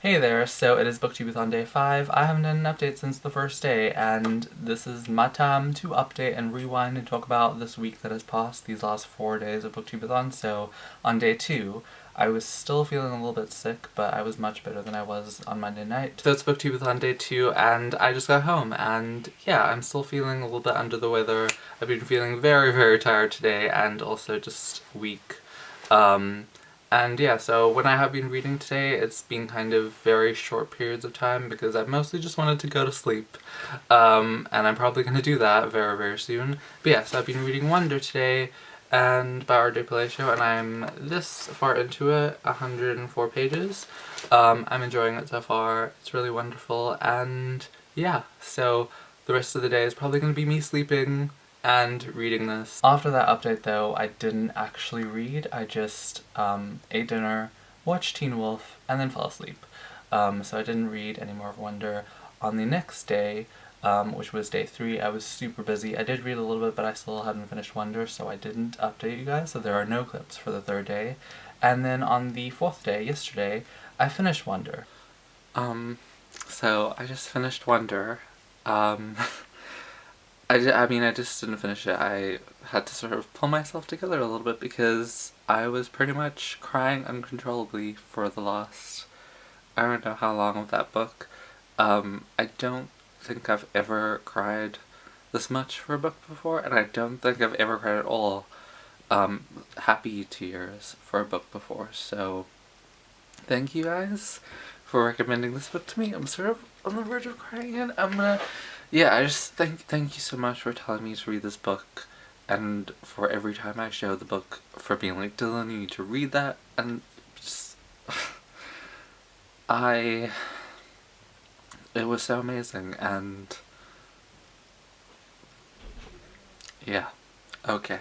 Hey there, so it is BookTubeAthon Day 5. I haven't done an update since the first day, and this is my time to update and rewind and talk about this week that has passed, these last 4 days of BookTubeAthon. So, on day 2, I was still feeling a little bit sick, but I was much better than I was on Monday night. So it's BookTubeAthon Day 2, and I just got home, and yeah, I'm still feeling a little bit under the weather. I've been feeling very, very tired today, and also just weak. And yeah, so when I have been reading today, it's been kind of very short periods of time because I mostly just wanted to go to sleep. And I'm probably going to do that very, very soon. But yes, I've been reading Wonder today, and by R.J. Palacio, and I'm this far into it, 104 pages. I'm enjoying it so far, it's really wonderful, and yeah, so the rest of the day is probably going to be me sleeping and reading this. After that update though, I didn't actually read. I just ate dinner, watched Teen Wolf, and then fell asleep. So I didn't read any more of Wonder. On the next day, which was day 3, I was super busy. I did read a little bit, but I still hadn't finished Wonder, so I didn't update you guys, so there are no clips for the 3rd day. And then on the 4th day, yesterday, I finished Wonder. So I just finished Wonder. I just didn't finish it. I had to sort of pull myself together a little bit because I was pretty much crying uncontrollably for the last, I don't know how long of that book. I don't think I've ever cried this much for a book before, and I don't think I've ever cried at all happy tears for a book before, so thank you guys for recommending this book to me. I'm sort of on the verge of crying again. Yeah, I just thank you so much for telling me to read this book, and for every time I show the book, for being like, Dylan, you need to read that, and just it was so amazing, and yeah, okay.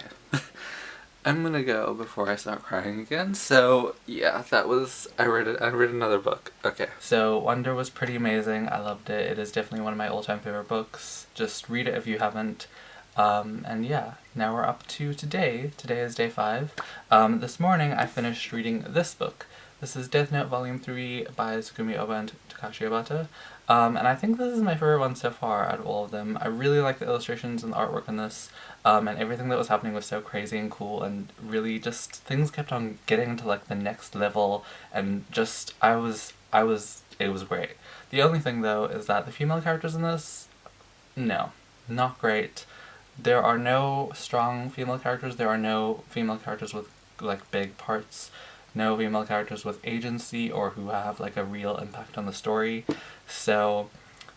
I'm gonna go before I start crying again, so yeah, I read another book. Okay. So, Wonder was pretty amazing, I loved it, it is definitely one of my all-time favorite books, just read it if you haven't. And yeah, now we're up to today. Today is day 5. This morning I finished reading this book. This is Death Note Volume 3 by Tsugumi Oba and Takashi Obata. And I think this is my favorite one so far out of all of them. I really like the illustrations and the artwork in this, and everything that was happening was so crazy and cool, and really just things kept on getting to like the next level, and just it was great. The only thing though is that the female characters in this, no, not great. There are no strong female characters, there are no female characters with like big parts, no female characters with agency or who have like a real impact on the story, so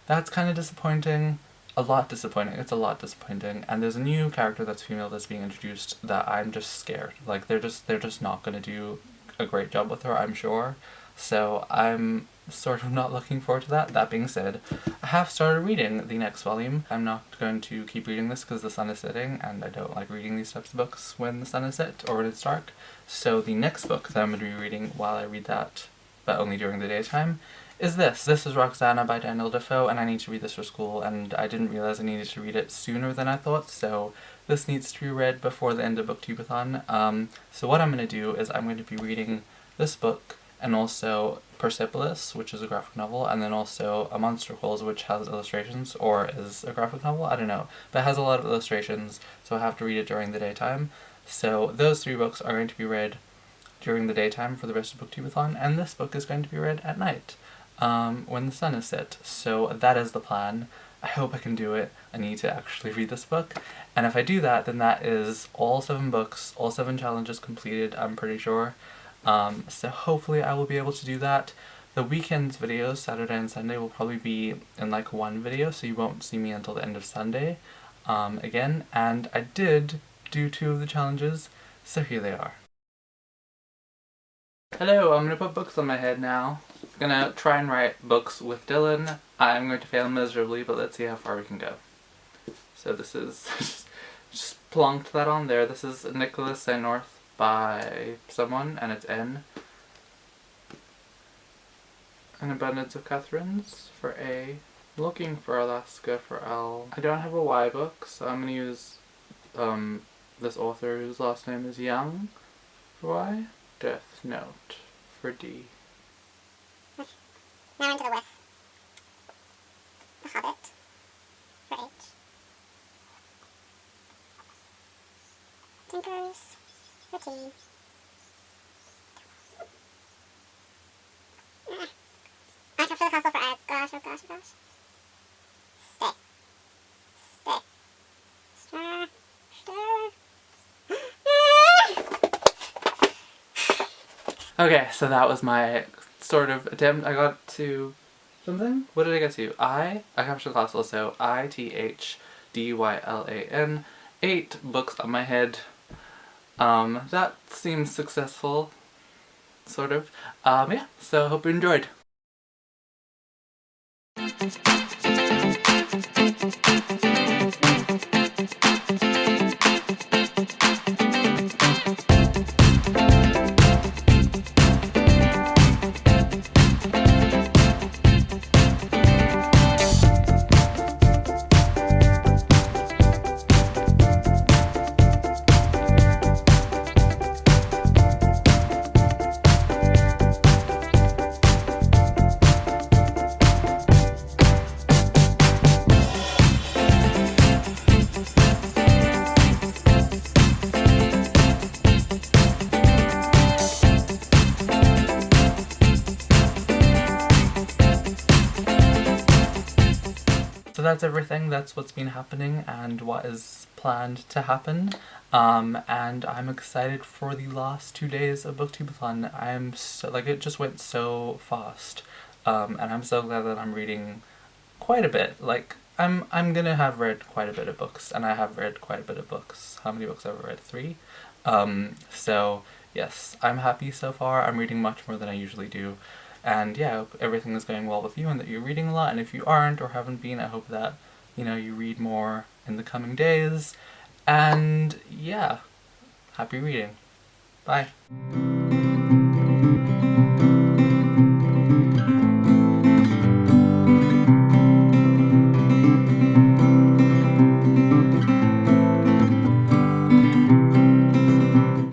that's kind of disappointing. A lot disappointing. It's a lot disappointing. And there's a new character that's female that's being introduced that I'm just scared. Like they're just not gonna do a great job with her, I'm sure. So I'm sort of not looking forward to that. That being said, I have started reading the next volume. I'm not going to keep reading this because the sun is setting, and I don't like reading these types of books when the sun is set or when it's dark. So the next book that I'm going to be reading while I read that, but only during the daytime, is this. This is Roxana by Daniel Defoe, and I need to read this for school, and I didn't realize I needed to read it sooner than I thought, so this needs to be read before the end of BookTubeAthon. So what I'm going to do is I'm going to be reading this book, and also Persepolis, which is a graphic novel, and then also A Monster Calls, which has illustrations, or is a graphic novel, I don't know, but it has a lot of illustrations, so I have to read it during the daytime. So those 3 books are going to be read during the daytime for the rest of BookTubeAthon, and this book is going to be read at night, when the sun is set. So that is the plan. I hope I can do it. I need to actually read this book, and if I do that, then that is all 7 books, all 7 challenges completed, I'm pretty sure. So hopefully I will be able to do that. The weekends videos, Saturday and Sunday, will probably be in like one video, so you won't see me until the end of Sunday, again, and I did do 2 of the challenges, so here they are. Hello, I'm gonna put books on my head now. I'm gonna try and write books with Dylan. I'm going to fail miserably, but let's see how far we can go. So this is, just plonked that on there. This is Nicholas St. North by someone, and it's N. An Abundance of Catherines for A. Looking for Alaska for L. I don't have a Y book, so I'm gonna use this author whose last name is Young for Y. Death Note for D. Now into the with. The Hobbit. For H. Tinkers. For T. I can feel the castle for egg. Gosh, oh gosh, oh gosh. Stay. Stay. Stir. Stir. Okay, so that was my sort of attempt. I got to something? What did I get to? I captured the castle, so ITHDYLAN. 8 books on my head. That seems successful. Sort of. Yeah, so hope you enjoyed. So that's everything. That's what's been happening and what is planned to happen. And I'm excited for the last 2 days of BookTubeAthon. I'm so, like, it just went so fast. And I'm so glad that I'm reading quite a bit. Like, I'm gonna have read quite a bit of books, and I have read quite a bit of books. How many books have I read? 3? So yes, I'm happy so far. I'm reading much more than I usually do. And yeah, I hope everything is going well with you and that you're reading a lot, and if you aren't or haven't been, I hope that, you know, you read more in the coming days. And yeah, happy reading. Bye.